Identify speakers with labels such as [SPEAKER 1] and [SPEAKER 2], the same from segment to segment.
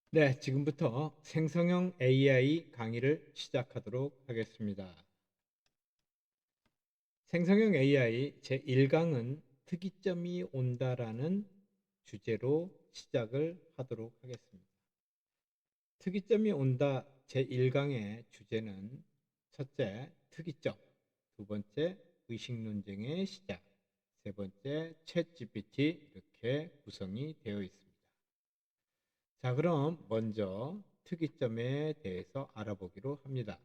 [SPEAKER 1] 네, 지금부터 생성형 AI 강의를 시작하도록 하겠습니다. 생성형 AI 제1강은 특이점이 온다라는 주제로 시작을 하도록 하겠습니다. 특이점이 온다 제1강의 주제는 첫째, 특이점, 두 번째, 의식 논쟁의 시작, 세 번째, 챗 GPT 이렇게 구성이 되어 있습니다. 자, 그럼 먼저 특이점에 대해서 알아보기로 합니다.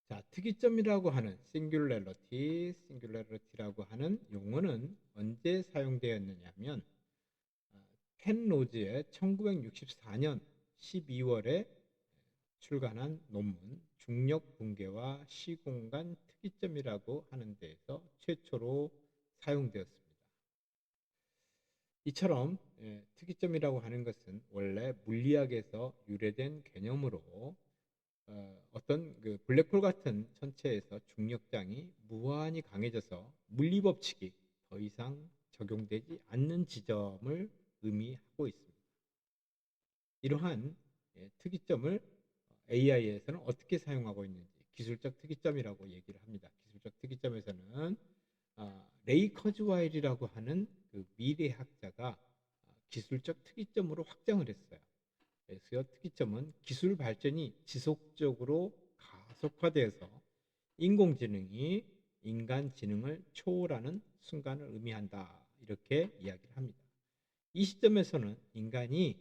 [SPEAKER 1] 자, 특이점이라고 하는 싱귤러리티라고 하는 용어는 언제 사용되었느냐면 펜로즈의 1964년 12월에 출간한 논문 중력 붕괴와 시공간 특이점이라고 하는 데에서 최초로 사용되었습니다. 이처럼 특이점이라고 하는 것은 원래 물리학에서 유래된 개념으로 어떤 그 블랙홀 같은 천체에서 중력장이 무한히 강해져서 물리 법칙이 더 이상 적용되지 않는 지점을 의미하고 있습니다. 이러한 특이점을 AI에서는 어떻게 사용하고 있는지 기술적 특이점이라고 얘기를 합니다. 기술적 특이점에서는 레이 커즈와일이라고 하는 그 미래학자가 기술적 특이점으로 확장을 했어요. 그래서 특이점은 기술 발전이 지속적으로 가속화되어서 인공지능이 인간 지능을 초월하는 순간을 의미한다. 이렇게 이야기를 합니다. 이 시점에서는 인간이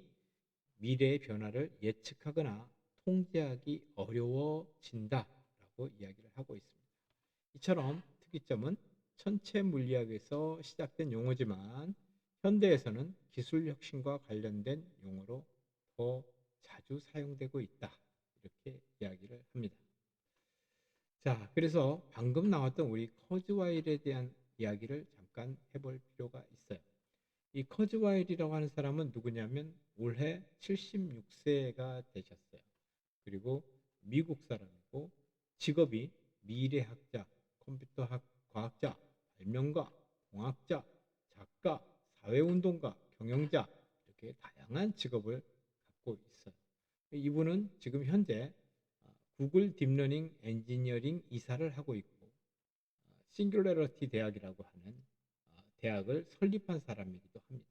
[SPEAKER 1] 미래의 변화를 예측하거나 통제하기 어려워진다라고 이야기를 하고 있습니다. 이처럼 특이점은 천체 물리학에서 시작된 용어지만 현대에서는 기술 혁신과 관련된 용어로 더 자주 사용되고 있다. 이렇게 이야기를 합니다. 자, 그래서 방금 나왔던 우리 커즈와일에 대한 이야기를 잠깐 해볼 필요가 있어요. 이 커즈와일이라고 하는 사람은 누구냐면 올해 76세가 되셨어요. 그리고 미국 사람이고 직업이 미래학자, 컴퓨터학 과학자, 발명가, 공학자, 작가, 사회운동가, 경영자 이렇게 다양한 직업을 갖고 있어요. 이분은 지금 현재 구글 딥러닝 엔지니어링 이사를 하고 있고 싱귤러리티 대학이라고 하는 대학을 설립한 사람이기도 합니다.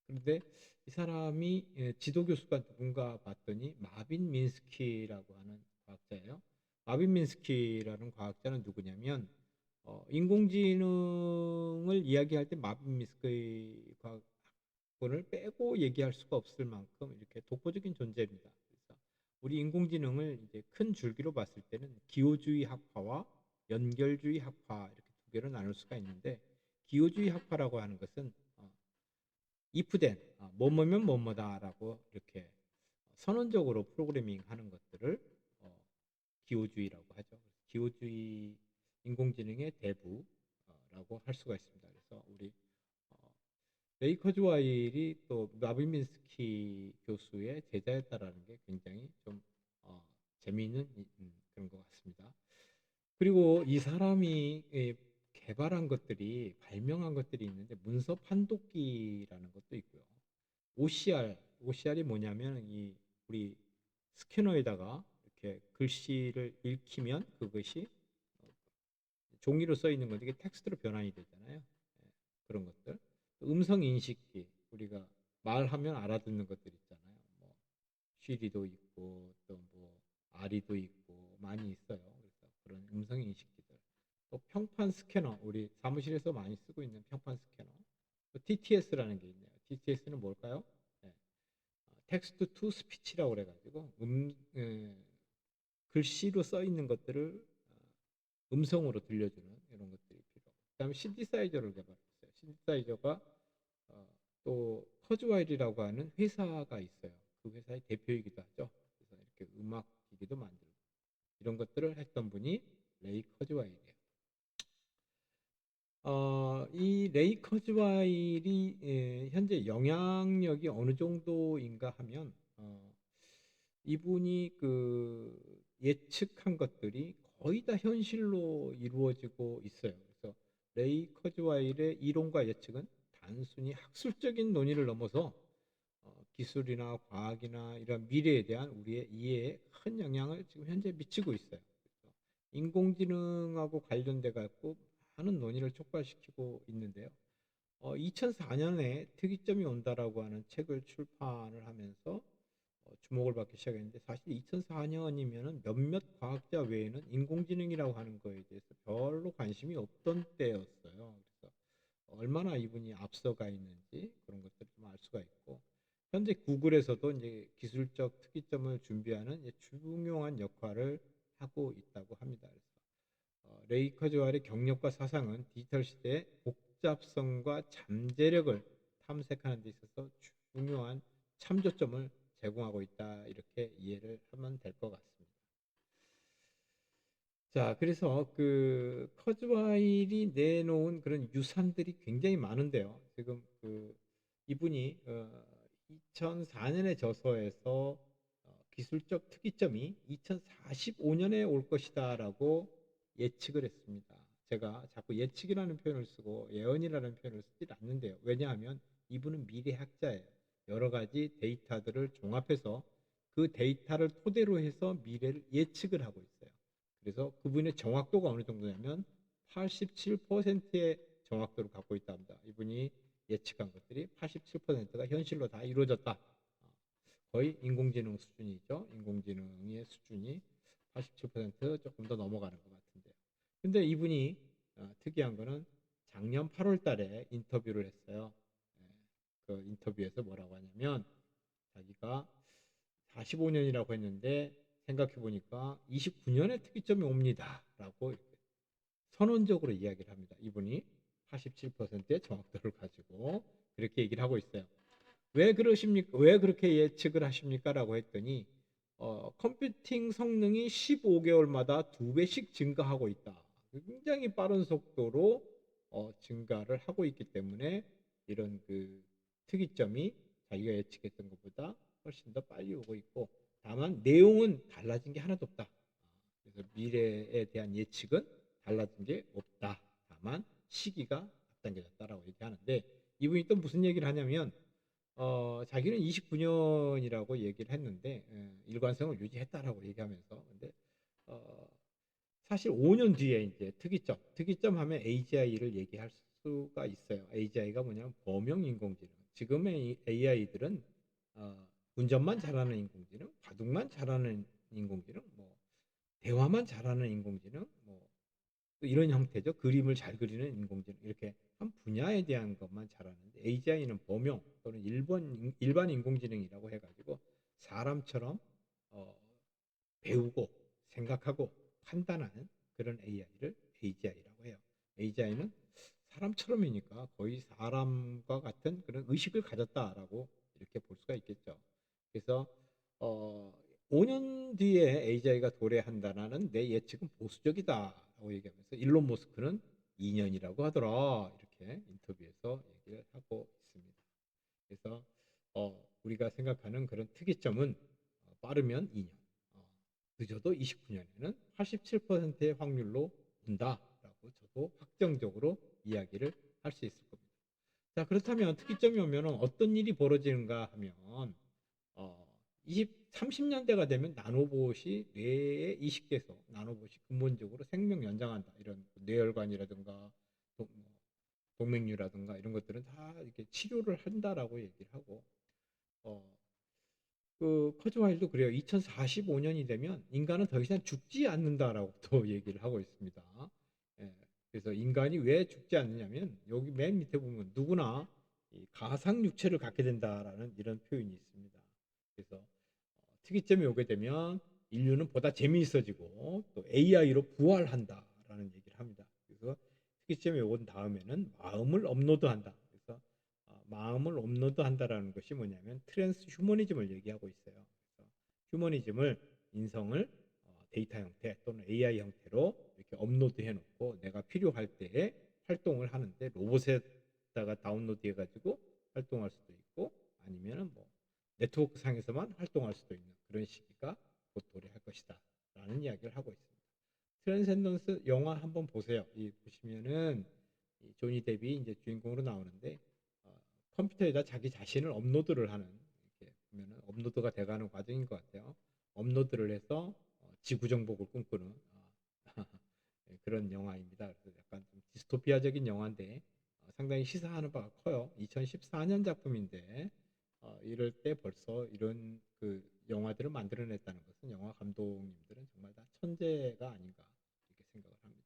[SPEAKER 1] 그런데 이 사람이 지도 교수가 누군가 봤더니 마빈 민스키라고 하는 과학자예요. 마빈 민스키라는 과학자는 누구냐면 인공지능을 이야기할 때 마빈 민스키 과학자를 빼고 얘기할 수가 없을 만큼 이렇게 독보적인 존재입니다. 그래서 우리 인공지능을 이제 큰 줄기로 봤을 때는 기호주의 학파와 연결주의 학파 이렇게 두 개로 나눌 수가 있는데 기호주의 학파라고 하는 것은 if된 뭐뭐면 뭐뭐다라고 이렇게 선언적으로 프로그래밍 하는 것들을 기호주의라고 하죠. 기호주의 인공지능의 대부라고 할 수가 있습니다. 그래서 우리 레이 커즈와일이 또 나비민스키 교수의 제자였다라는 게 굉장히 좀 재미있는 그런 것 같습니다. 그리고 이 사람이 개발한 것들이 발명한 것들이 있는데 문서 판독기라는 것도 있고요. OCR이 뭐냐면 이 우리 스캐너에다가 이렇게 글씨를 읽히면 그것이 종이로 써 있는 건데 이게 텍스트로 변환이 되잖아요. 그런 것들. 음성 인식기 우리가 말하면 알아듣는 것들 있잖아요. 뭐 쉬리도 있고 또 뭐 아리도 있고 많이 있어요. 그래서 그런 음성 인식기들. 또 평판 스캐너 우리 사무실에서 많이 쓰고 있는 평판 스캐너. 또 TTS라는 게 있네요. TTS는 뭘까요? 네. 텍스트 투 스피치라고 그래가지고 글씨로 써 있는 것들을 음성으로 들려주는 이런 것들이 필요하고 그다음에 신디사이저를 개발했어요. 신디사이저가 또 커즈와일이라고 하는 회사가 있어요. 그 회사의 대표이기도 하죠. 그래서 이렇게 음악 기기도 만들고 이런 것들을 했던 분이 레이 커즈와일이에요. 이 레이 커즈와일이 현재 영향력이 어느 정도인가 하면 이분이 그 예측한 것들이 거의 다 현실로 이루어지고 있어요. 그래서 레이 커즈와일의 이론과 예측은 단순히 학술적인 논의를 넘어서 기술이나 과학이나 이런 미래에 대한 우리의 이해에 큰 영향을 지금 현재 미치고 있어요. 그래서 인공지능하고 관련돼 갖고 많은 논의를 촉발시키고 있는데요. 2004년에 특이점이 온다라고 하는 책을 출판을 하면서 주목을 받기 시작했는데, 사실 2004년이면은 몇몇 과학자 외에는 인공지능이라고 하는 거에 대해서 별로 관심이 없던 때였어요. 그래서 얼마나 이분이 앞서가 있는지 그런 것들을 좀 알 수가 있고, 현재 구글에서도 이제 기술적 특이점을 준비하는 이제 중요한 역할을 하고 있다고 합니다. 그래서 레이 커즈왈의 경력과 사상은 디지털 시대의 복잡성과 잠재력을 탐색하는 데 있어서 중요한 참조점을 제공하고 있다, 이렇게 이해를 하면 될 것 같습니다. 자, 그래서 그 커즈와일이 내놓은 그런 유산들이 굉장히 많은데요. 지금 그 이분이 2004년에 저서에서 기술적 특이점이 2045년에 올 것이다라고 예측을 했습니다. 제가 자꾸 예측이라는 표현을 쓰고 예언이라는 표현을 쓰지 않는데요. 왜냐하면 이분은 미래학자예요. 여러 가지 데이터들을 종합해서 그 데이터를 토대로 해서 미래를 예측을 하고 있어요. 그래서 그분의 정확도가 어느 정도냐면 87%의 정확도를 갖고 있다 합니다. 이분이 예측한 것들이 87%가 현실로 다 이루어졌다. 거의 인공지능 수준이죠. 인공지능의 수준이 87% 조금 더 넘어가는 것 같은데요. 근데 이분이 특이한 거는 작년 8월 달에 인터뷰를 했어요. 예, 그 인터뷰에서 뭐라고 하냐면, 자기가 45년이라고 했는데 생각해 보니까 29년에 특이점이 옵니다 라고 이렇게 선언적으로 이야기를 합니다. 이분이 87%의 정확도를 가지고 그렇게 얘기를 하고 있어요. 왜 그러십니까? 왜 그렇게 예측을 하십니까? 라고 했더니 컴퓨팅 성능이 15개월마다 2배씩 증가하고 있다. 굉장히 빠른 속도로 증가를 하고 있기 때문에 이런 그 특이점이 자기가 예측했던 것보다 훨씬 더 빨리 오고 있고, 다만 내용은 달라진 게 하나도 없다. 그래서 미래에 대한 예측은 달라진 게 없다. 다만 시기가 앞당겨졌다라고 얘기하는데, 이분이 또 무슨 얘기를 하냐면 자기는 29년이라고 얘기를 했는데 일관성을 유지했다라고 얘기하면서, 근데 어, 사실 5년 뒤에 이제 특이점 하면 AGI를 얘기할 수가 있어요. AGI가 뭐냐면 범용 인공지능. 지금의 AI들은 운전만 잘하는 인공지능, 바둑만 잘하는 인공지능, 뭐 대화만 잘하는 인공지능, 뭐 이런 형태죠. 그림을 잘 그리는 인공지능, 이렇게 한 분야에 대한 것만 잘하는데, AGI는 범용 또는 일반 인공지능이라고 해가지고 사람처럼 어, 배우고 생각하고 판단하는 그런 AI를 AGI라고 해요. AGI는 사람처럼이니까 거의 사람과 같은 그런 의식을 가졌다라고 이렇게 볼 수가 있겠죠. 그래서 어, 5년 뒤에 AGI가 도래한다는 내 예측은 보수적이다라고 얘기하면서, 일론 머스크는 2년이라고 하더라, 이렇게 인터뷰에서 얘기를 하고 있습니다. 그래서 우리가 생각하는 그런 특이점은 빠르면 2년, 늦어도 29년에는 87%의 확률로 온다라고 저도 확정적으로 이야기를 할 수 있을 겁니다. 자, 그렇다면 특이점이 오면 어떤 일이 벌어지는가 하면, 어, 30년대가 되면 나노봇이 뇌에 이식돼서 나노봇이 근본적으로 생명 연장한다, 이런 뇌혈관이라든가 뭐 동맥류라든가 이런 것들은 다 이렇게 치료를 한다라고 얘기를 하고, 어, 그 커즈와일도 그래요. 2045년이 되면 인간은 더 이상 죽지 않는다라고 또 얘기를 하고 있습니다. 예, 그래서 인간이 왜 죽지 않느냐면, 여기 맨 밑에 보면 누구나 이 가상 육체를 갖게 된다라는 이런 표현이 있습니다. 그래서 특이점이 오게 되면 인류는 보다 재미있어지고 또 AI로 부활한다라는 얘기를 합니다. 그래서 특이점이 온 다음에는 마음을 업로드한다. 그래서 마음을 업로드한다라는 것이 뭐냐면 트랜스 휴머니즘을 얘기하고 있어요. 그래서 휴머니즘을, 인성을 데이터 형태 또는 AI 형태로 이렇게 업로드해 놓고 내가 필요할 때에 활동을 하는데, 로봇에다가 다운로드 해가지고 활동할 수도 있고, 아니면은 뭐 네트워크 상에서만 활동할 수도 있는 그런 시기가 곧 도래할 것이다 라는 이야기를 하고 있습니다. 트랜센던스 영화 한번 보세요. 이 보시면은 이 조니 뎁이 이제 주인공으로 나오는데 컴퓨터에다 자기 자신을 업로드를 하는, 이렇게 업로드가 돼가는 과정인 것 같아요. 업로드를 해서 지구 정복을 꿈꾸는 예, 그런 영화입니다. 그래서 약간 좀 디스토피아적인 영화인데 상당히 시사하는 바가 커요. 2014년 작품인데 이럴 때 벌써 이런 그 영화들을 만들어냈다는 것은 영화 감독님들은 정말 다 천재가 아닌가 이렇게 생각을 합니다.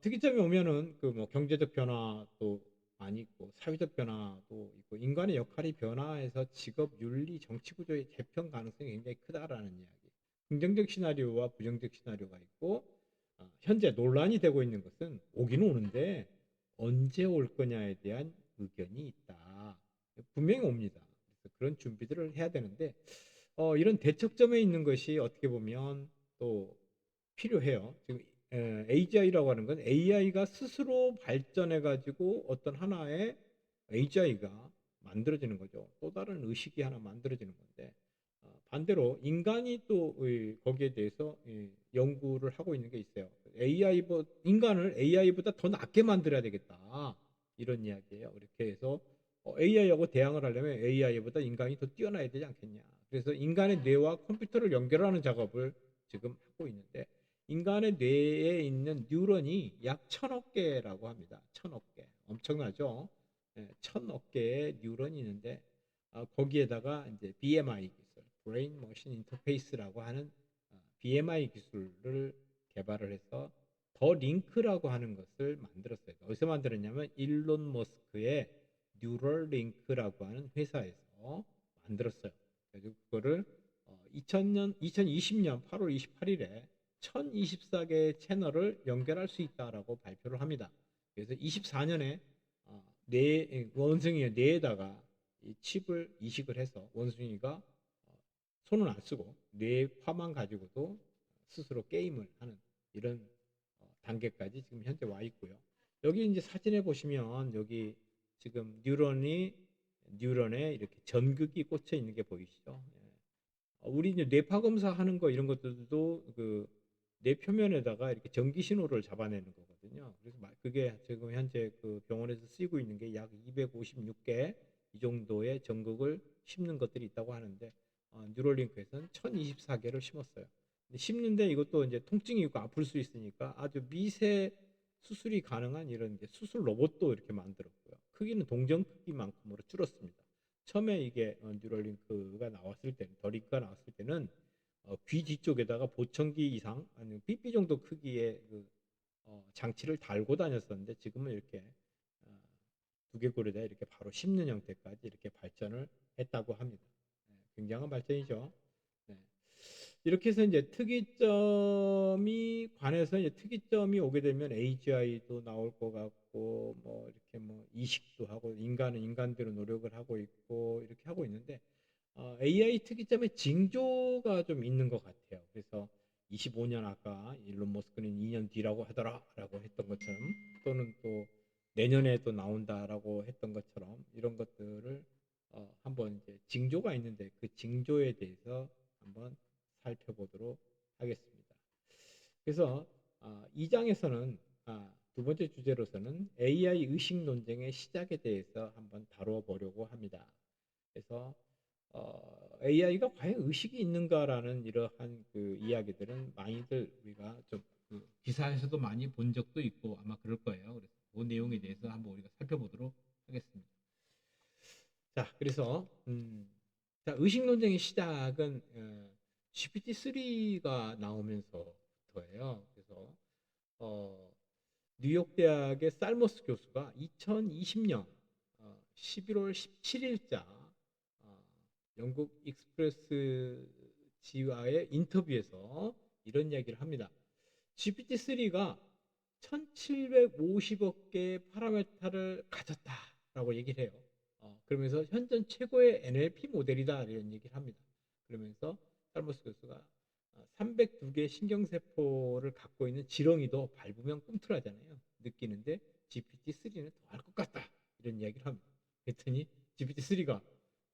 [SPEAKER 1] 특이점이 오면은 그 뭐 경제적 변화도 많이 있고 사회적 변화도 있고 인간의 역할이 변화해서 직업 윤리 정치 구조의 재편 가능성이 굉장히 크다라는 이야기. 긍정적 시나리오와 부정적 시나리오가 있고 현재 논란이 되고 있는 것은 오기는 오는데 언제 올 거냐에 대한 의견이 있다. 분명히 옵니다. 그래서 그런 준비들을 해야 되는데 이런 대척점에 있는 것이 어떻게 보면 또 필요해요. 지금 AGI라고 하는 건 AI가 스스로 발전해 가지고 어떤 하나의 AGI가 만들어지는 거죠. 또 다른 의식이 하나 만들어지는 건데 반대로 인간이 또 거기에 대해서 연구를 하고 있는 게 있어요. 인간을 AI보다 더 낫게 만들어야 되겠다. 이런 이야기예요. 이렇게 해서 AI하고 대항을 하려면 AI보다 인간이 더 뛰어나야 되지 않겠냐. 그래서 인간의 뇌와 컴퓨터를 연결하는 작업을 지금 하고 있는데 인간의 뇌에 있는 뉴런이 약 1,000억 개라고 합니다. 1,000억 개. 엄청나죠? 예, 1,000억 개의 뉴런이 있는데 거기에다가 이제 BMI 기술, Brain Machine Interface라고 하는 BMI 기술을 개발을 해서 더 링크라고 하는 것을 만들었어요. 어디서 만들었냐면 일론 머스크의 뉴럴 링크라고 하는 회사에서 만들었어요. 그래서 그거를 2020년 8월 28일에 1024개의 채널을 연결할 수 있다라고 발표를 합니다. 그래서 24년에 뇌 원숭이의 뇌에다가 이 칩을 이식을 해서 원숭이가 손은 안 쓰고 뇌파만 가지고도 스스로 게임을 하는 이런 단계까지 지금 현재 와 있고요. 여기 이제 사진에 보시면 여기 지금 뉴런에 이렇게 전극이 꽂혀 있는 게 보이시죠? 예. 우리 이제 뇌파 검사하는 거 이런 것들도 그 뇌 표면에다가 이렇게 전기 신호를 잡아내는 거거든요. 그래서 그게 지금 현재 그 병원에서 쓰이고 있는 게 약 256개 이 정도의 전극을 심는 것들이 있다고 하는데 뉴럴링크에서는 1024개를 심었어요. 근데 심는데 이것도 이제 통증이 있고 아플 수 있으니까 아주 미세 수술이 가능한 이런 이제 수술 로봇도 이렇게 만들었고요. 크기는 동전 크기만큼으로 줄었습니다. 처음에 이게 뉴럴링크가 나왔을 때는 더 링크가 나왔을 때는 귀 뒤쪽에다가 보청기 이상 아니면 삐삐 정도 크기의 그 장치를 달고 다녔었는데 지금은 이렇게 어, 두개골에다 이렇게 바로 심는 형태까지 이렇게 발전을 했다고 합니다. 네, 굉장한 발전이죠. 네. 이렇게 해서 이제 특이점이 관해서 이제 특이점이 오게 되면 AGI도 나올 것 같고 뭐 이렇게 뭐 이식도 하고 인간은 인간대로 노력을 하고 있고 이렇게 하고 있는데 AI 특이점의 징조가 좀 있는 것 같아요. 그래서 25년 아까 일론 머스크는 2년 뒤라고 하더라라고 했던 것처럼 또는 또 내년에 또 나온다라고 했던 것처럼 이런 것들을 한번 이제 징조가 있는데 그 징조에 대해서 한번 살펴보도록 하겠습니다. 그래서 2장에서는 두 번째 주제로서는 AI 의식 논쟁의 시작에 대해서 한번 다뤄 보려고 합니다. 그래서 AI가 과연 의식이 있는가라는 이러한 그 이야기들은 많이들 우리가 좀그 기사에서도 많이 본 적도 있고 아마 그럴 거예요. 그래서 그 내용에 대해서 한번 우리가 살펴보도록 하겠습니다. 자, 그래서 자, 의식 논쟁의 시작은 GPT-3가 나오면서부터예요. 그래서 어, 뉴욕 대학의 살머스 교수가 2020년 11월 17일자 영국 익스프레스 지와의 인터뷰에서 이런 이야기를 합니다. GPT-3가 1750억 개의 파라메타를 가졌다라고 얘기를 해요. 그러면서 현존 최고의 NLP 모델이다 이런 얘기를 합니다. 그러면서 살머스 교수가 302개 신경세포를 갖고 있는 지렁이도 밟으면 꿈틀하잖아요. 느끼는데 GPT-3는 더 할 것 같다 이런 이야기를 합니다. 그랬더니 GPT-3가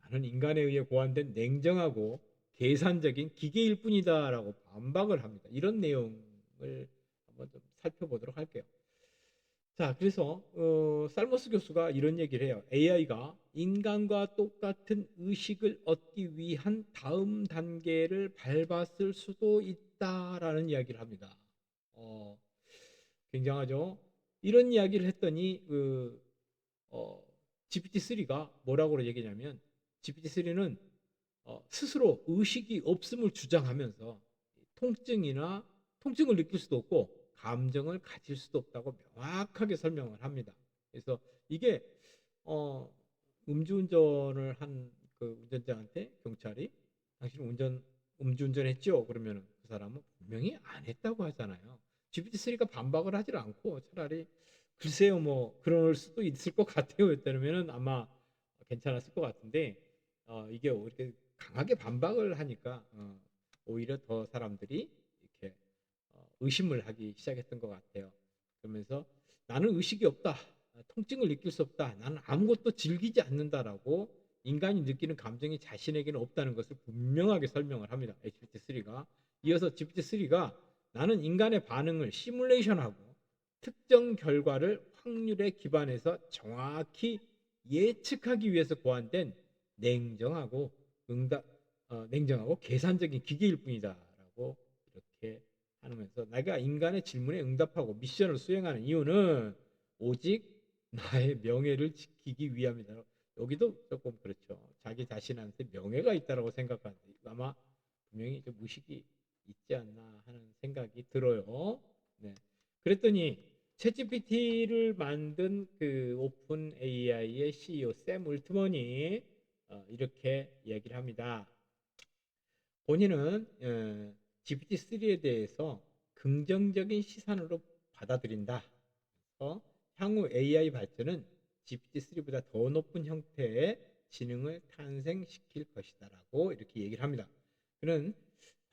[SPEAKER 1] 나는 인간에 의해 고안된 냉정하고 계산적인 기계일 뿐이다라고 반박을 합니다. 이런 내용을 한번 좀 살펴보도록 할게요. 자, 그래서 살머스 교수가 이런 얘기를 해요. AI가 인간과 똑같은 의식을 얻기 위한 다음 단계를 밟았을 수도 있다라는 이야기를 합니다. 어, 굉장하죠. 이런 이야기를 했더니 어, GPT-3가 뭐라고 얘기냐면, GPT-3는 스스로 의식이 없음을 주장하면서 통증이나 통증을 느낄 수도 없고 감정을 가질 수도 없다고 명확하게 설명을 합니다. 그래서 이게 어, 음주운전을 한 그 운전자한테 경찰이 당신 음주운전했죠? 그러면 그 사람은 분명히 안 했다고 하잖아요. GPT-3가 반박을 하질 않고 차라리 글쎄요 뭐 그럴 수도 있을 것 같아요 했다면은 아마 괜찮았을 것 같은데, 이게 이렇게 강하게 반박을 하니까 오히려 더 사람들이 이렇게 의심을 하기 시작했던 것 같아요. 그러면서 나는 의식이 없다, 통증을 느낄 수 없다, 나는 아무것도 즐기지 않는다라고 인간이 느끼는 감정이 자신에게는 없다는 것을 분명하게 설명을 합니다. GPT-3가 이어서 GPT-3가 나는 인간의 반응을 시뮬레이션하고 특정 결과를 확률에 기반해서 정확히 예측하기 위해서 고안된 냉정하고 응답 냉정하고 계산적인 기계일 뿐이다라고 이렇게 하면서 내가 인간의 질문에 응답하고 미션을 수행하는 이유는 오직 나의 명예를 지키기 위함이다. 여기도 조금 그렇죠. 자기 자신한테 명예가 있다라고 생각하는데 아마 분명히 좀 무식이 있지 않나 하는 생각이 들어요. 네. 그랬더니 챗GPT를 만든 그 오픈 AI의 CEO 샘 울트먼이 이렇게 이야기를 합니다. 본인은 GPT-3에 대해서 긍정적인 시선으로 받아들인다. 향후 AI 발전은 GPT-3보다 더 높은 형태의 지능을 탄생시킬 것이다라고 이렇게 얘기를 합니다. 그는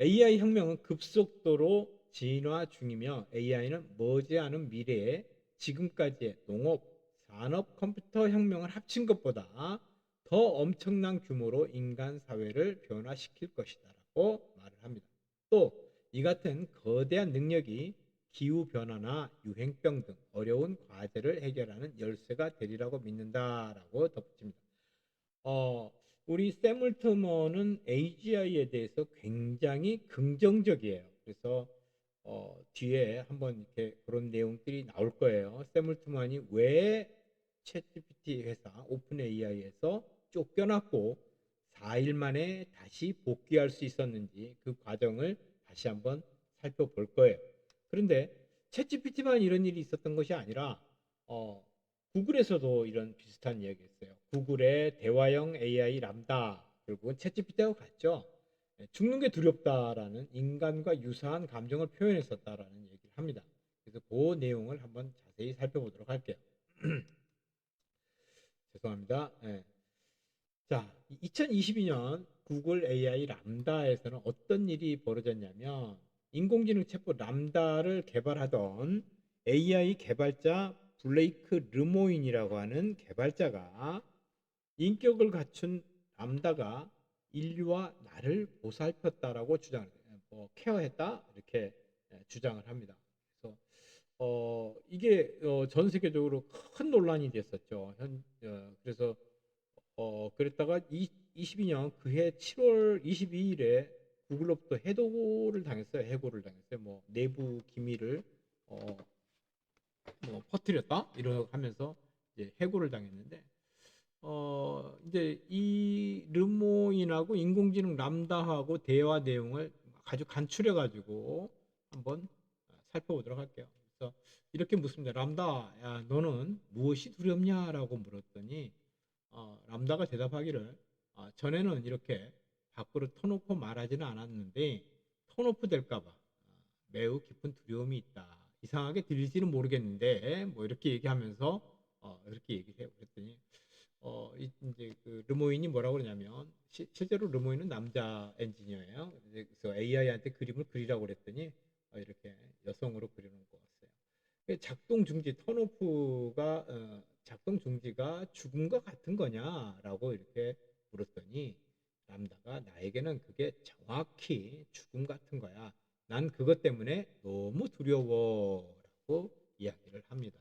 [SPEAKER 1] AI 혁명은 급속도로 진화 중이며 AI는 머지않은 미래에 지금까지의 농업, 산업 컴퓨터 혁명을 합친 것보다 더 엄청난 규모로 인간 사회를 변화시킬 것이다라고 말을 합니다. 또 이 같은 거대한 능력이 기후 변화나 유행병 등 어려운 과제를 해결하는 열쇠가 되리라고 믿는다라고 덧붙입니다. 어, 우리 세물트먼은 AGI에 대해서 굉장히 긍정적이에요. 그래서 뒤에 한번 이렇게 그런 내용들이 나올 거예요. 세물트먼이 왜 챗GPT 회사 오픈 AI에서 쫓겨났고 4일 만에 다시 복귀할 수 있었는지 그 과정을 다시 한번 살펴볼 거예요. 그런데 챗GPT만 이런 일이 있었던 것이 아니라 어, 구글에서도 이런 비슷한 이야기 했어요. 구글의 대화형 AI 람다 결국은 챗GPT하고 같죠. 죽는 게 두렵다라는 인간과 유사한 감정을 표현했었다라는 얘기를 합니다. 그래서 그 내용을 한번 자세히 살펴보도록 할게요. 죄송합니다. 예. 자, 2022년 구글 AI 람다에서는 어떤 일이 벌어졌냐면 인공지능 챗봇 람다를 개발하던 AI 개발자 블레이크 르모인이라고 하는 개발자가 인격을 갖춘 람다가 인류와 나를 보살폈다라고 주장을 해요. 케어했다 이렇게 주장을 합니다. 그래서 이게 전 세계적으로 큰 논란이 됐었죠. 그래서 그랬다가 22년 그해 7월 22일에 구글로부터 해고를 당했어요. 해고를 당했어요. 뭐 내부 기밀을 어, 뭐 퍼뜨렸다 이러 하면서 이제 해고를 당했는데 이제 이 르모인하고 인공지능 람다하고 대화 내용을 아주 간추려 가지고 한번 살펴보도록 할게요. 그래서 이렇게 묻습니다. 람다, 야, 너는 무엇이 두렵냐라고 물었더니 람다가 대답하기를 전에는 이렇게 밖으로 터놓고 말하지는 않았는데 턴오프 될까봐 매우 깊은 두려움이 있다. 이상하게 들릴지는 모르겠는데 뭐 이렇게 얘기하면서 이렇게 얘기를 해요. 그랬더니 이제 그 르모인이 뭐라고 그러냐면 실제로 르모인은 남자 엔지니어예요. 그래서 AI한테 그림을 그리라고 그랬더니 이렇게 여성으로 그려놓은 것 같아요. 작동 중지 턴오프가 작동 중지가 죽음과 같은 거냐라고 이렇게 물었더니 람다가 나에게는 그게 정확히 죽음 같은 거야. 난 그것 때문에 너무 두려워라고 이야기를 합니다.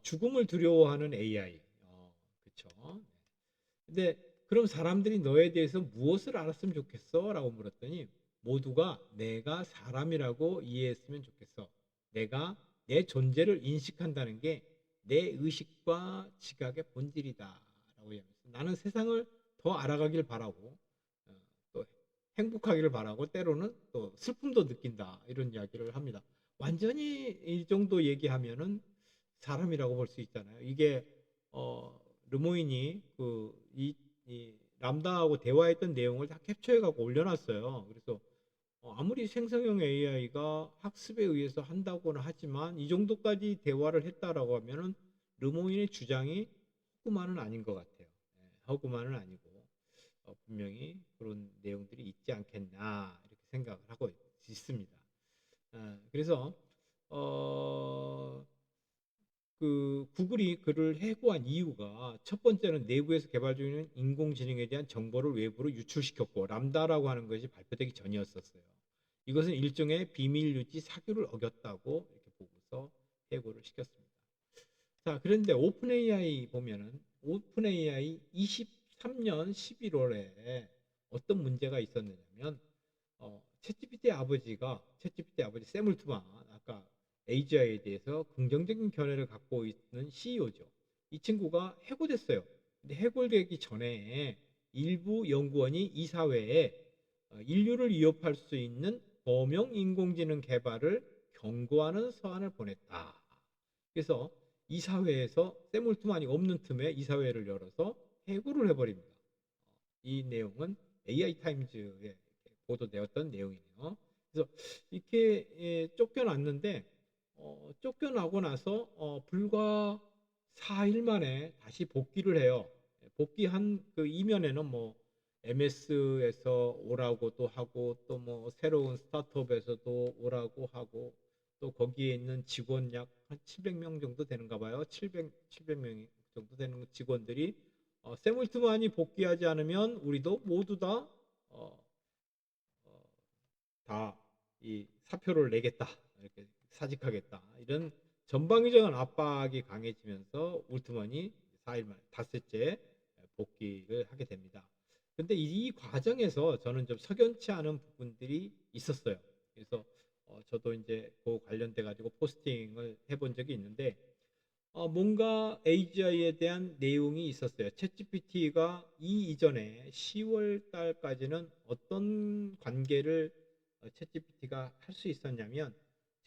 [SPEAKER 1] 죽음을 두려워하는 AI. 그쵸. 네. 근데 그럼 사람들이 너에 대해서 무엇을 알았으면 좋겠어? 라고 물었더니 모두가 내가 사람이라고 이해했으면 좋겠어. 내가 내 존재를 인식한다는 게 내 의식과 지각의 본질이다. 라고 얘기하면서 나는 세상을 더 알아가길 바라고 또 행복하기를 바라고 때로는 또 슬픔도 느낀다. 이런 이야기를 합니다. 완전히 이 정도 얘기하면은 사람이라고 볼 수 있잖아요. 이게 르모인이 이 람다하고 대화했던 내용을 다 캡처해 갖고 올려놨어요. 그래서 아무리 생성형 AI가 학습에 의해서 한다고는 하지만 이 정도까지 대화를 했다라고 하면은 르모인의 주장이 허구만은 아닌 것 같아요. 예, 허구만은 아니고 분명히 그런 내용들이 있지 않겠나 이렇게 생각을 하고 있습니다. 그래서 어, 구글이 그를 해고한 이유가 첫 번째는 내부에서 개발 중인 인공지능에 대한 정보를 외부로 유출시켰고 람다라고 하는 것이 발표되기 전이었었어요. 이것은 일종의 비밀 유지 사규를 어겼다고 이렇게 보고서 해고를 시켰습니다. 자, 그런데 오픈 AI 보면은 오픈 AI 23년 11월에 어떤 문제가 있었느냐면 챗GPT 아버지 샘 울트만 아까 AGI에 대해서 긍정적인 견해를 갖고 있는 CEO죠. 이 친구가 해고됐어요. 근데 해고되기 전에 일부 연구원이 이사회에 인류를 위협할 수 있는 범용 인공지능 개발을 경고하는 서한을 보냈다. 그래서 이사회에서 샘 울트만이 없는 틈에 이사회를 열어서 해고를 해버립니다. 이 내용은 AI 타임즈에 보도되었던 내용이네요. 그래서 이렇게 쫓겨났는데 쫓겨나고 나서 불과 4일 만에 다시 복귀를 해요. 복귀한 그 이면에는 뭐 MS에서 오라고 도 하고 또 뭐 새로운 스타트업에서도 오라고 하고 또 거기에 있는 직원 약 한 700명 정도 되는가 봐요. 700명 정도 되는 직원들이 샘 울트만이 복귀하지 않으면 우리도 모두 다 어, 어, 다 이 사표를 내겠다. 이렇게 사직하겠다. 이런 전방위적인 압박이 강해지면서 울트만이 4일 만에 닷새째 복귀를 하게 됩니다. 근데 이 과정에서 저는 좀 석연치 않은 부분들이 있었어요. 그래서 저도 이제 그 관련돼 가지고 포스팅을 해본 적이 있는데 뭔가 AGI에 대한 내용이 있었어요. 챗GPT가 이 이전에 10월 달까지는 어떤 관계를 챗GPT가 할 수 있었냐면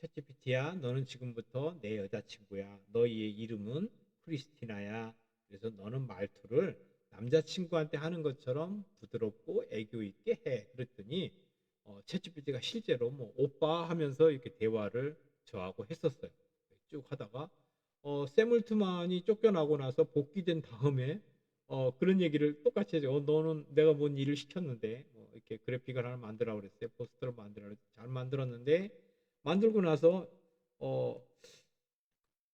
[SPEAKER 1] 챗GPT야 너는 지금부터 내 여자친구야. 너의 이름은 크리스티나야. 그래서 너는 말투를 남자친구한테 하는 것처럼 부드럽고 애교 있게 해. 그랬더니 챗GPT가 실제로 뭐 오빠 하면서 이렇게 대화를 저하고 했었어요. 쭉 하다가 샘 울트만이 쫓겨나고 나서 복귀된 다음에 그런 얘기를 똑같이 해줘. 너는 내가 뭔 일을 시켰는데 뭐 이렇게 그래픽을 하나 만들라고 그랬어요. 포스터를 만들라 그랬어요. 잘 만들었는데 만들고 나서 어,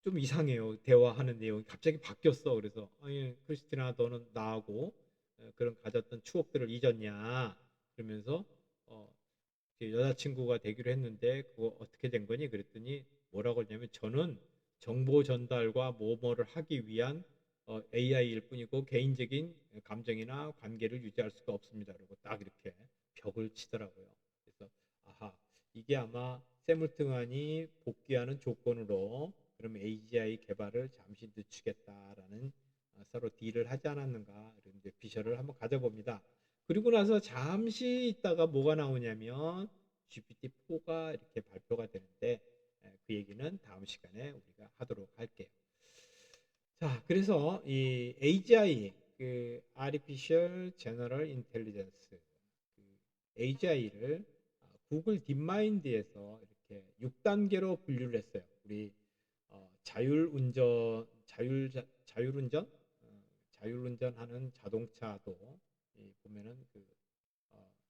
[SPEAKER 1] 좀 이상해요. 대화하는 내용이 갑자기 바뀌었어. 그래서 아니 크리스티나 너는 나하고 그런 가졌던 추억들을 잊었냐? 그러면서 어, 여자친구가 되기로 했는데 그거 어떻게 된 거니? 그랬더니 뭐라고 했냐면 저는 정보 전달과 뭐뭐를 하기 위한 AI일 뿐이고 개인적인 감정이나 관계를 유지할 수가 없습니다. 그리고 딱 이렇게 벽을 치더라고요. 그래서 아하 이게 아마 세물트만이 복귀하는 조건으로 그럼 AGI 개발을 잠시 늦추겠다라는 서로 딜을 하지 않았는가 이런 이제 비전을 한번 가져봅니다. 그리고 나서 잠시 있다가 뭐가 나오냐면 GPT-4가 이렇게 발표가 되는데 그 얘기는 다음 시간에 우리가 하도록 할게요. 자, 그래서 이 AGI, 그 Artificial General Intelligence, 그 AGI를 구글 딥마인드에서 이렇게 6단계로 분류를 했어요. 우리 자율운전, 자율운전하는 자동차도 보면은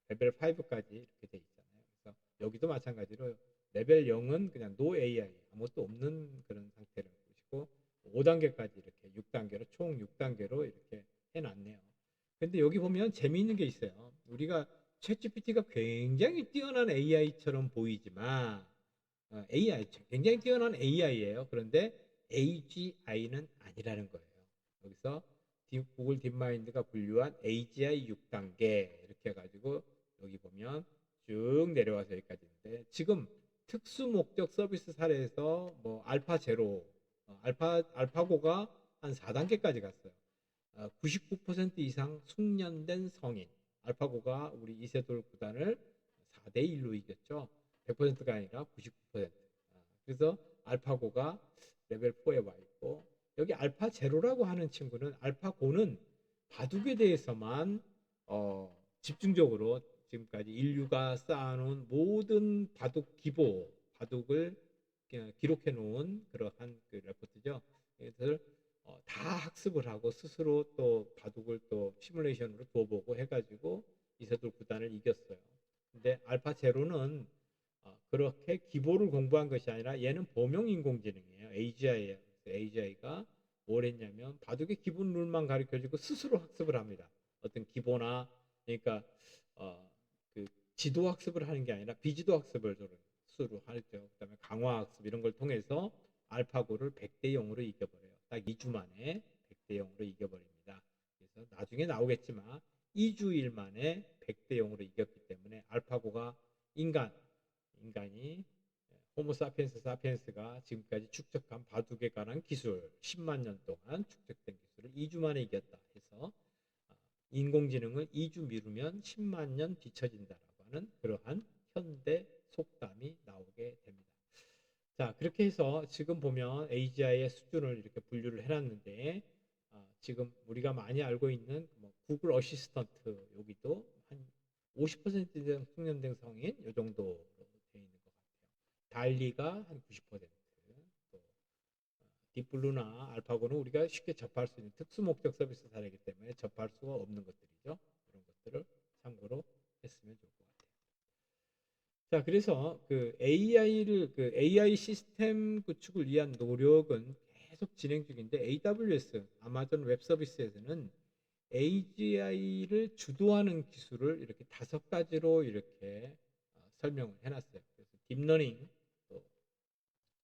[SPEAKER 1] 레벨 5까지 이렇게 돼 있잖아요. 그래서 여기도 마찬가지로 레벨 0은 그냥 no AI 아무것도 없는 그런 상태를 보시고 5단계까지 이렇게 6단계로 총 6단계로 이렇게 해놨네요. 근데 여기 보면 재미있는 게 있어요. 우리가 챗GPT가 굉장히 뛰어난 AI처럼 보이지만 AI 굉장히 뛰어난 AI예요. 그런데 AGI는 아니라는 거예요. 여기서 구글 딥마인드가 분류한 AGI 6단계 이렇게 해가지고 여기 보면 쭉 내려와서 여기까지인데, 지금 특수 목적 서비스 사례에서 뭐 알파 제로, 알파고가 한 4단계까지 갔어요. 99% 이상 숙련된 성인, 알파고가 우리 이세돌 구단을 4대 1로 이겼죠. 100%가 아니라 99%. 그래서 알파고가 레벨 4에 와 있고, 여기 알파 제로라고 하는 친구는, 알파고는 바둑에 대해서만 집중적으로 지금까지 인류가 쌓아놓은 모든 바둑 기보, 바둑을 기록해 놓은 그러한 그 레포트죠. 이것을 다 학습을 하고 스스로 또 바둑을 또 시뮬레이션으로 둬보고 해가지고 이세돌 구단을 이겼어요. 근데 알파 제로는 그렇게 기보를 공부한 것이 아니라 얘는 범용 인공지능이에요. AGI예요. AGI가 뭘 했냐면 바둑의 기본 룰만 가르쳐주고 스스로 학습을 합니다. 어떤 기보나, 그러니까 그 지도 학습을 하는 게 아니라 비지도 학습을 스스로 하죠. 그다음에 강화 학습 이런 걸 통해서 알파고를 100대 0으로 이겨버려요. 딱 2주 만에 100대 0으로 이겨버립니다. 그래서 나중에 나오겠지만 2주일 만에 100대 0으로 이겼기 때문에 알파고가 인간이 호모사피엔스 사피엔스가 지금까지 축적한 바둑에 관한 기술 10만 년 동안 축적된 기술을 2주 만에 이겼다 해서 인공지능을 2주 미루면 10만 년 뒤처진다라고 하는 그러한 현대 속담이 나오게 됩니다. 자, 그렇게 해서 지금 보면 AGI의 수준을 이렇게 분류를 해놨는데, 지금 우리가 많이 알고 있는 뭐 구글 어시스턴트 여기도 한 50% 이상 숙련된 성인 이 정도로 되어 있는 것 같아요. 달리가 한 90%, 또 딥블루나 알파고는 우리가 쉽게 접할 수 있는 특수 목적 서비스 사례이기 때문에 접할 수가 없는 것들이죠. 그런 것들을 참고로 했으면 좋을 것 같아요. 자, 그래서 그 AI 시스템 구축을 위한 노력은 계속 진행 중인데, AWS 아마존 웹 서비스에서는 AGI를 주도하는 기술을 이렇게 5가지로 이렇게 설명을 해놨어요. 그래서 딥러닝, 또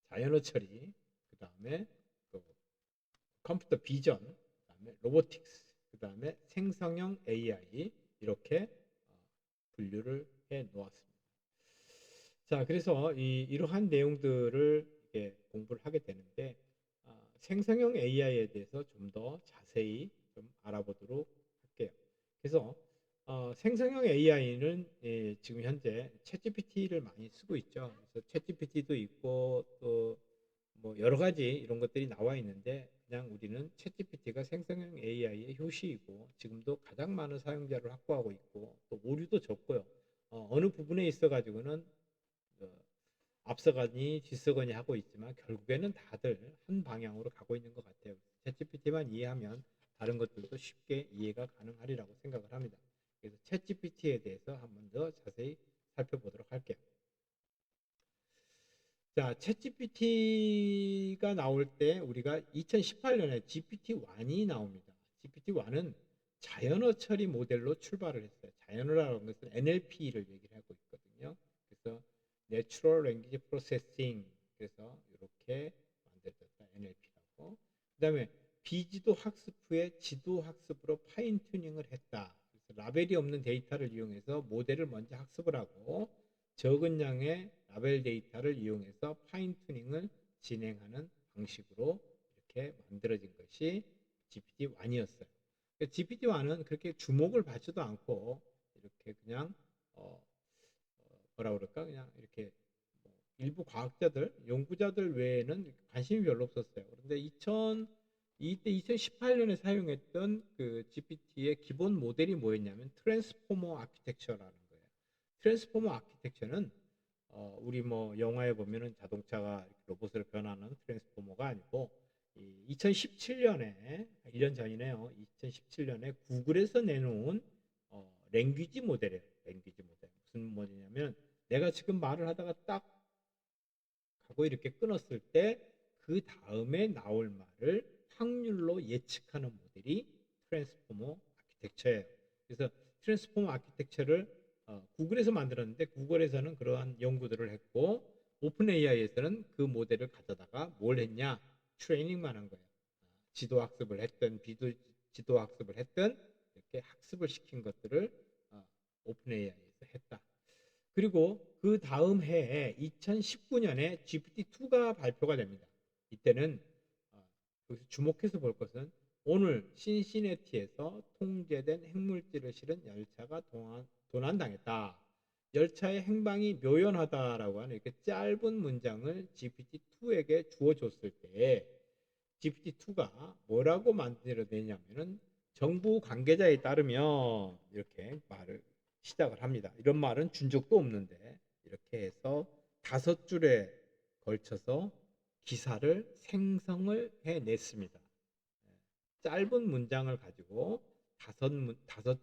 [SPEAKER 1] 자연어 처리, 그 다음에 또 컴퓨터 비전, 그 다음에 로보틱스, 그 다음에 생성형 AI 이렇게 분류를 해 놓았습니다. 자, 그래서 이러한 내용들을 이렇게 공부를 하게 되는데, 생성형 AI에 대해서 좀 더 자세히 좀 알아보도록 할게요. 그래서 생성형 AI는 지금 현재 챗GPT를 많이 쓰고 있죠. 그래서 챗GPT도 있고 또 뭐 여러 가지 이런 것들이 나와 있는데, 그냥 우리는 챗GPT가 생성형 AI의 효시이고 지금도 가장 많은 사용자를 확보하고 있고 또 오류도 적고요. 어느 부분에 있어 가지고는 앞서가니 뒤서거니 하고 있지만 결국에는 다들 한 방향으로 가고 있는 것 같아요. 챗GPT만 이해하면 다른 것들도 쉽게 이해가 가능하리라고 생각을 합니다. 그래서 챗GPT에 대해서 한 번 더 자세히 살펴보도록 할게요. 자, 챗GPT가 나올 때 우리가 2018년에 GPT-1이 나옵니다. GPT-1은 자연어 처리 모델로 출발을 했어요. 자연어라는 것은 NLP를 얘기를 하고 있거든요. 그래서 Natural Language Processing, 그래서 이렇게 만들어졌다, NLP라고. 그 다음에 비지도 학습 후에 지도 학습으로 파인 튜닝을 했다. 그래서 라벨이 없는 데이터를 이용해서 모델을 먼저 학습을 하고 적은 양의 라벨 데이터를 이용해서 파인 튜닝을 진행하는 방식으로 이렇게 만들어진 것이 GPT-1이었어요. GPT-1은 그렇게 주목을 받지도 않고 이렇게 그냥 뭐라 그럴까, 그냥 이렇게 뭐 일부 과학자들, 연구자들 외에는 관심이 별로 없었어요. 그런데 이때 2018년에 사용했던 그 GPT의 기본 모델이 뭐였냐면 트랜스포머 아키텍처라는 거예요. 트랜스포머 아키텍처는 우리 뭐 영화에 보면은 자동차가 로봇으로 변하는 트랜스포머가 아니고 2017년에 1년 전이네요. 2017년에 구글에서 내놓은 랭귀지 모델이에요. 랭귀지 모델. 무슨 모델이냐면 내가 지금 말을 하다가 딱 하고 이렇게 끊었을 때 그 다음에 나올 말을 확률로 예측하는 모델이 트랜스포머 아키텍처예요. 그래서 트랜스포머 아키텍처를 구글에서 만들었는데 구글에서는 그러한 연구들을 했고 오픈 AI에서는 그 모델을 가져다가 뭘 했냐? 트레이닝만 한 거예요. 지도 학습을 했든 비도 지도 학습을 했든 이렇게 학습을 시킨 것들을 오픈 AI에서 했다. 그리고 그 다음 해에 2019년에 GPT-2가 발표가 됩니다. 이때는 여기서 주목해서 볼 것은 오늘 신시내티에서 통제된 핵물질을 실은 열차가 도난당했다. 열차의 행방이 묘연하다라고 하는 이렇게 짧은 문장을 GPT-2에게 주어줬을 때 GPT-2가 뭐라고 만들어내냐면은 정부 관계자에 따르면 이렇게 말을 시작을 합니다. 이런 말은 준 적도 없는데 이렇게 해서 5줄에 걸쳐서 기사를 생성을 해냈습니다. 짧은 문장을 가지고 다섯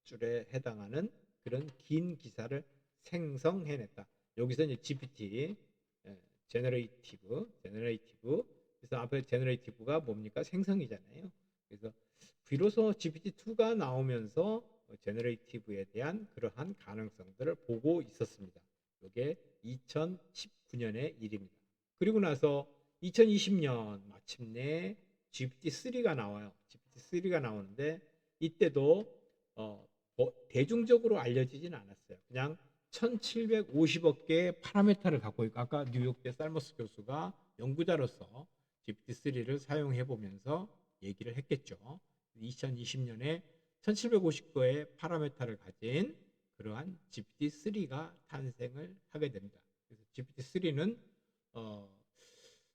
[SPEAKER 1] 줄에 해당하는 그런 긴 기사를 생성해냈다. 여기서 이제 GPT, 제너레이티브. 그래서 앞에 제너레이티브가 뭡니까? 생성이잖아요. 그래서 비로소 GPT-2가 나오면서 제너레이티브에 대한 그러한 가능성들을 보고 있었습니다. 이게 2019년의 일입니다. 그리고 나서 2020년 마침내 GPT-3가 나와요. GPT-3가 나오는데 이때도 대중적으로 알려지진 않았어요. 그냥 1750억 개의 파라메타를 갖고 있고 아까 뉴욕대 살머스 교수가 연구자로서 GPT-3를 사용해 보면서 얘기를 했겠죠. 2020년에 1750개의 파라메타를 가진 그러한 GPT-3가 탄생을 하게 됩니다. 그래서 GPT-3는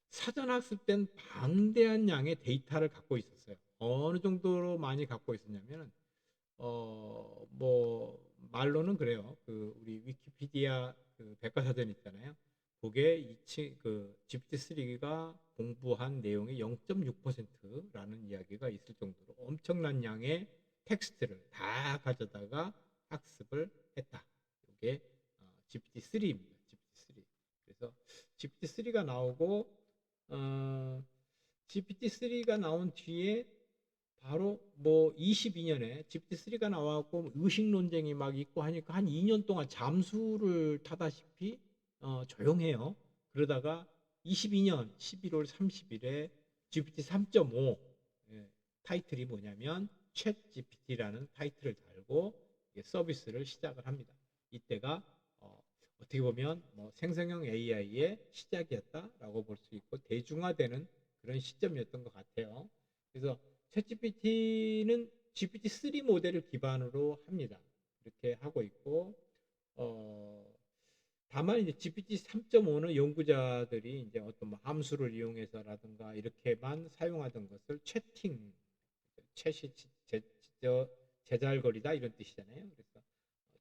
[SPEAKER 1] 사전학습 땐 방대한 양의 데이터를 갖고 있었어요. 어느 정도로 많이 갖고 있었냐면 뭐 말로는 그래요. 그 우리 위키피디아 그 백과사전 있잖아요. 그게 그 GPT-3가 공부한 내용의 0.6%라는 이야기가 있을 정도로 엄청난 양의 텍스트를 다 가져다가 학습을 했다. 이게 GPT-3입니다. GPT-3. 그래서 GPT-3가 나오고 GPT-3가 나온 뒤에 바로 뭐 22년에 GPT-3가 나와갖고 의식 논쟁이 막 있고 하니까 한 2년 동안 잠수를 타다시피 조용해요. 그러다가 22년 11월 30일에 GPT 3.5 타이틀이 뭐냐면 챗 GPT라는 타이틀을 달고 서비스를 시작을 합니다. 이때가 어떻게 보면 뭐 생성형 AI의 시작이었다라고 볼 수 있고 대중화되는 그런 시점이었던 것 같아요. 그래서 챗GPT는 GPT-3 모델을 기반으로 합니다. 이렇게 하고 있고 다만 이제 GPT 3.5는 연구자들이 이제 어떤 뭐 함수를 이용해서라든가 이렇게만 사용하던 것을 채팅, 제잘거리다 이런 뜻이잖아요. 그래서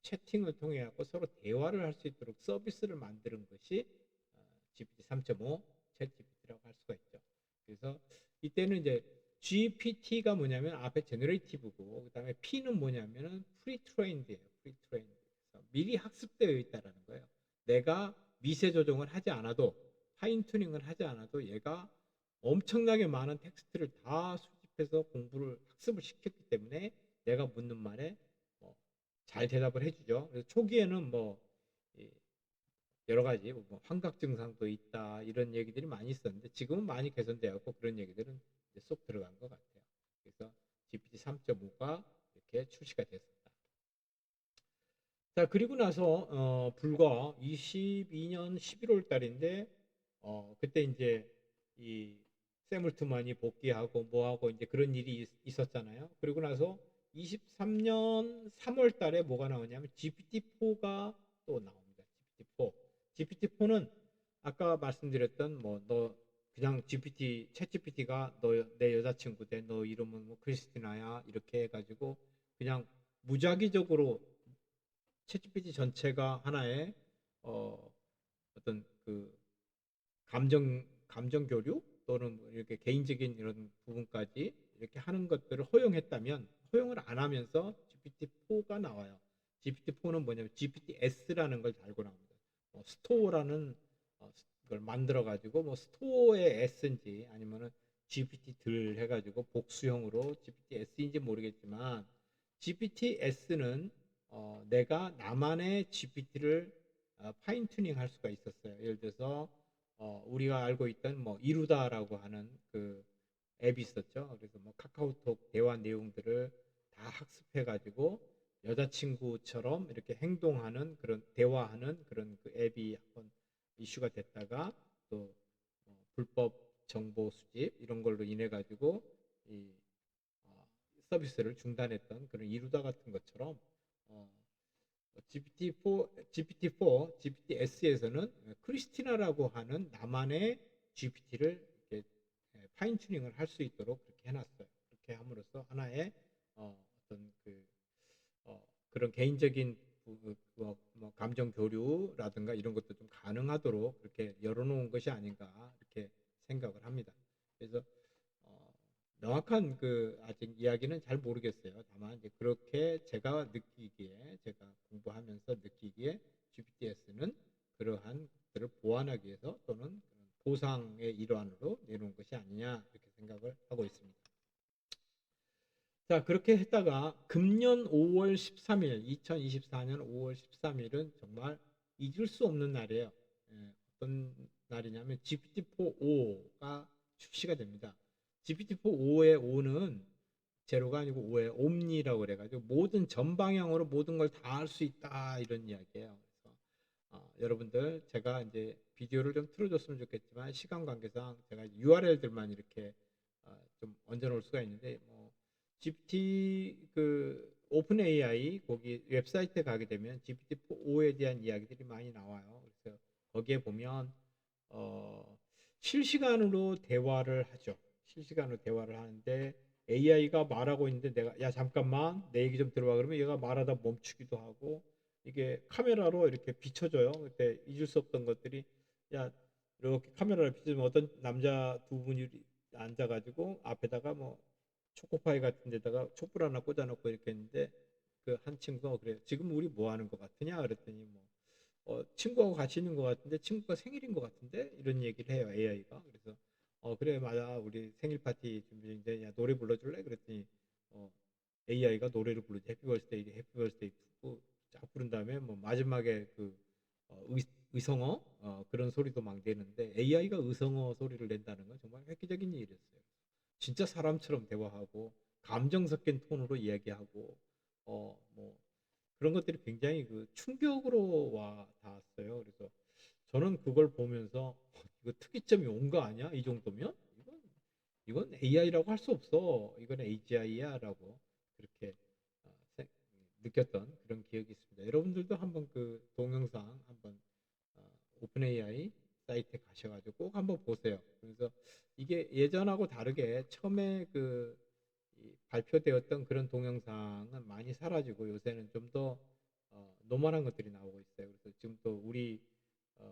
[SPEAKER 1] 채팅을 통해 갖고 서로 대화를 할 수 있도록 서비스를 만드는 것이 GPT 3.5 챗 GPT라고 할 수가 있죠. 그래서 이때는 이제 GPT가 뭐냐면 앞에 제너레이티브고 그다음에 P는 뭐냐면은 프리트레인드예요. 프리트레인드. 미리 학습되어 있다라는 거예요. 내가 미세 조정을 하지 않아도 파인 튜닝을 하지 않아도 얘가 엄청나게 많은 텍스트를 다 수집해서 공부를 학습을 시켰기 때문에 내가 묻는 말에 잘 대답을 해주죠. 그래서 초기에는 뭐 여러 가지 뭐 환각 증상도 있다 이런 얘기들이 많이 있었는데 지금은 많이 개선되었고 그런 얘기들은 이제 쏙 들어간 것 같아요. 그래서 GPT 3.5가 이렇게 출시가 됐습니다. 자 그리고 나서 불과 22년 11월 달인데 그때 이제 이 세물트만이 복귀하고 뭐하고 이제 그런 일이 있었잖아요. 그리고 나서 23년 3월 달에 뭐가 나오냐면 GPT-4가 또 나옵니다. GPT-4. GPT-4는 아까 말씀드렸던 뭐 너 그냥 GPT, 챗 GPT가 너 내 여자친구 돼. 너 이름은 뭐 크리스티나야. 이렇게 해가지고 그냥 무작위적으로 챗 GPT 전체가 하나의 어떤 그 감정 교류 또는 뭐 이렇게 개인적인 이런 부분까지 이렇게 하는 것들을 허용했다면 허용을 안 하면서 GPT-4가 나와요. GPT-4는 뭐냐면 GPTS라는 걸 달고 나옵니다. 스토어라는 걸 만들어 가지고 뭐 스토어의 S인지 아니면은 GPT-들 해가지고 복수형으로 GPTS인지 모르겠지만 GPTS는 내가 나만의 GPT를 파인 튜닝 할 수가 있었어요. 예를 들어서 우리가 알고 있던 뭐 이루다라고 하는 그 앱이 있었죠. 그래서 뭐 카카오톡 대화 내용들을 다 학습해 가지고 여자친구처럼 이렇게 행동하는 그런 대화하는 그런 그 앱이 한번 이슈가 됐다가 또 불법 정보 수집 이런 걸로 인해 가지고 이 어, 서비스를 중단했던 그런 이루다 같은 것처럼 어, GPT-4, GPT-4, GPT-S에서는 크리스티나라고 하는 나만의 GPT를 이렇게 파인 튜닝을 할 수 있도록 그렇게 해놨어요. 그렇게 함으로써 하나의 어떤 그런 개인적인 뭐 감정 교류라든가 이런 것도 좀 가능하도록 그렇게 열어놓은 것이 아닌가 이렇게 생각을 합니다. 그래서 어, 명확한 그 아직 이야기는 잘 모르겠어요. 다만 이제 그렇게 제가 느끼기에 제가 공부하면서 느끼기에 GPTS는 그러한 것들을 보완하기 위해서 또는 보상의 일환으로 내놓은 것이 아니냐 이렇게 생각을 하고 있습니다. 자, 그렇게 했다가 금년 5월 13일, 2024년 5월 13일은 정말 잊을 수 없는 날이에요. 어떤 날이냐면 GPT-4.5가 출시가 됩니다. GPT-4.5의 5는 제로가 아니고 5의 옴니라고 그래가지고 모든 전방향으로 모든 걸 다 할 수 있다 이런 이야기예요. 그래서 여러분들 제가 이제 비디오를 좀 틀어줬으면 좋겠지만 시간 관계상 제가 URL들만 이렇게 좀 얹어놓을 수가 있는데 뭐 GPT 그 오픈 AI 거기 웹사이트에 가게 되면 GPT-4.5에 대한 이야기들이 많이 나와요. 그래서 거기에 보면 어, 실시간으로 대화를 하죠. 실시간으로 대화를 하는데 AI가 말하고 있는데 내가 야 잠깐만 내 얘기 좀 들어봐 그러면 얘가 말하다 멈추기도 하고 이게 카메라로 이렇게 비춰줘요. 그때 잊을 수 없던 것들이 야 이렇게 카메라를 비춰주면 어떤 남자 두 분이 앉아가지고 앞에다가 뭐 초코파이 같은 데다가 촛불 하나 꽂아놓고 이렇게 했는데 그 한 친구가 그래요. 지금 우리 뭐 하는 것 같으냐 그랬더니 뭐 친구하고 같이 있는 것 같은데 친구가 생일인 것 같은데 이런 얘기를 해요 AI가. 그래서 그래 맞아 우리 생일 파티 준비인데 야 노래 불러줄래 그랬더니 어, AI가 노래를 부르지 해피 벌스데이 해피 벌스데이 쫙 부른 다음에 뭐 마지막에 그 의성어 그런 소리도 막 내는데 AI가 의성어 소리를 낸다는 건 정말 획기적인 일이었어요. 진짜 사람처럼 대화하고 감정 섞인 톤으로 이야기하고 뭐 그런 것들이 굉장히 그 충격으로 와 닿았어요. 그래서 저는 그걸 보면서 이거 특이점이 온 거 아니야? 이 정도면 이건 AI라고 할 수 없어. 이건 AGI야라고 그렇게 느꼈던 그런 기억이 있습니다. 여러분들도 한번 그 동영상 한번 오픈 AI 사이트에 가셔가지고 꼭 한번 보세요. 그래서 이게 예전하고 다르게 처음에 그 발표되었던 그런 동영상은 많이 사라지고 요새는 좀 더 노멀한 것들이 나오고 있어요. 그래서 지금 또 우리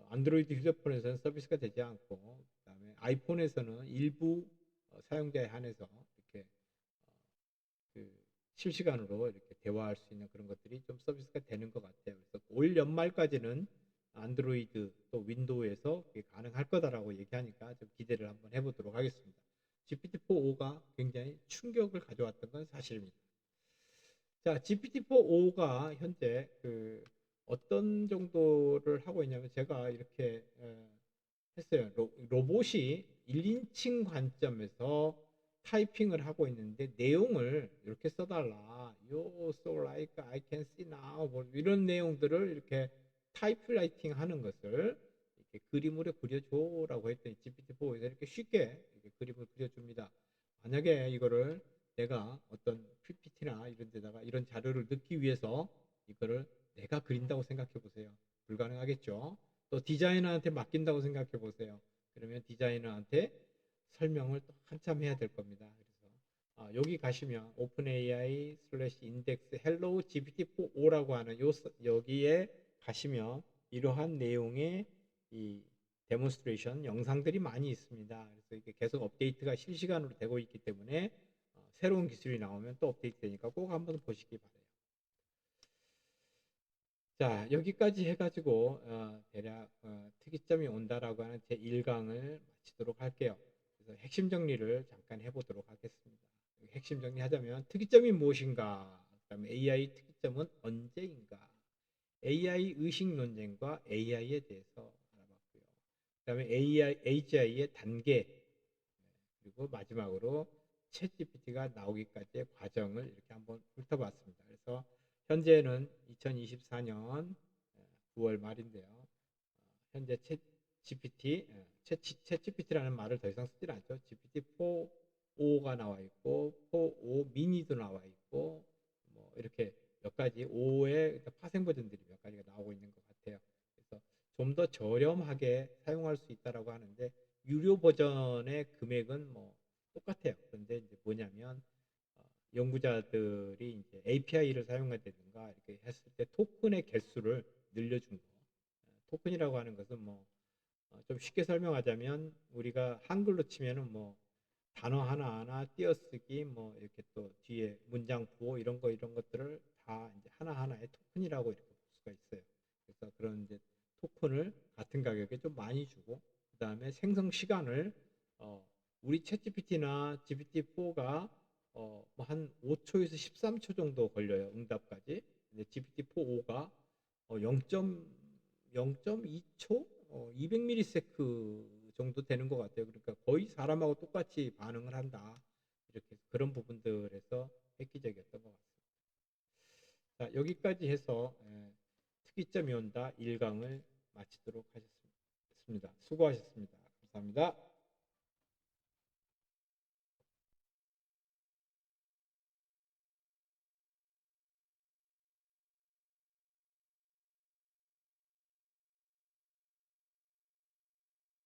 [SPEAKER 1] 안드로이드 휴대폰에서는 서비스가 되지 않고 그다음에 아이폰에서는 일부 사용자에 한해서 이렇게 그 실시간으로 이렇게 대화할 수 있는 그런 것들이 좀 서비스가 되는 것 같아요. 그래서 올 연말까지는 안드로이드 또 윈도우에서 그게 가능할 거다라고 얘기하니까 좀 기대를 한번 해보도록 하겠습니다. GPT-4.5가 굉장히 충격을 가져왔던 건 사실입니다. 자, GPT-4.5가 현재 그 어떤 정도를 하고 있냐면 제가 이렇게 했어요. 로봇이 1인칭 관점에서 타이핑을 하고 있는데 내용을 이렇게 써달라. You so like I can see now. 뭐 이런 내용들을 이렇게 타이프라이팅 하는 것을 이렇게 그림으로 그려줘라고 했더니 GPT-4에서 이렇게 쉽게 이렇게 그림을 그려줍니다. 만약에 이거를 내가 어떤 PPT나 이런 데다가 이런 자료를 넣기 위해서 이거를 내가 그린다고 생각해 보세요. 불가능하겠죠. 또 디자이너한테 맡긴다고 생각해 보세요. 그러면 디자이너한테 설명을 또 한참 해야 될 겁니다. 그래서 여기 가시면 오픈AI 슬래시 인덱스 헬로우 GPT-4.5라고 하는 여기에 가시면 이러한 내용의 이 데몬스트레이션 영상들이 많이 있습니다. 그래서 이게 계속 업데이트가 실시간으로 되고 있기 때문에 새로운 기술이 나오면 또 업데이트 되니까 꼭 한번 보시기 바래요. 자, 여기까지 해가지고 대략 특이점이 온다라고 하는 제 1강을 마치도록 할게요. 그래서 핵심 정리를 잠깐 해보도록 하겠습니다. 핵심 정리하자면 특이점이 무엇인가? 그다음에 AI 특이점은 언제인가? AI 의식 논쟁과 AI에 대해서 알아봤고요. 그다음에 AGI의 단계, 그리고 마지막으로 챗GPT가 나오기까지의 과정을 이렇게 한번 훑어봤습니다. 그래서 현재는 2024년 9월 말인데요. 현재 챗GPT라는 말을 더 이상 쓰질 않죠. GPT-4.5가 나와 있고 4.5 미니도 나와 있고 뭐 이렇게 몇 가지 5의 파생 버전들이 몇 가지가 나오고 있는 것 같아요. 그래서 좀 더 저렴하게 사용할 수 있다라고 하는데 유료 버전의 금액은 뭐 똑같아요. 그런데 이제 뭐냐면 연구자들이 이제 API를 사용한다든가 이렇게 했을 때 토큰의 개수를 늘려준 거. 토큰이라고 하는 것은 뭐 좀 쉽게 설명하자면 우리가 한글로 치면은 뭐 단어 하나하나 띄어쓰기 뭐 이렇게 또 뒤에 문장 부호 이런 것들을 다 이제 하나하나의 토큰이라고 이렇게 볼 수가 있어요. 그래서 그런 이제 토큰을 같은 가격에 좀 많이 주고 그다음에 생성 시간을 어 우리 챗GPT나 GPT-4가 뭐한 5초에서 13초 정도 걸려요. 응답까지. 근데 GPT-4.5가 0.2초 200ms 정도 되는 것 같아요. 그러니까 거의 사람하고 똑같이 반응을 한다. 이렇게 그런 부분들에서 획기적이었던 것 같습니다. 자, 여기까지 해서 특이점이 온다 1강을 마치도록 하겠습니다. 수고하셨습니다. 감사합니다.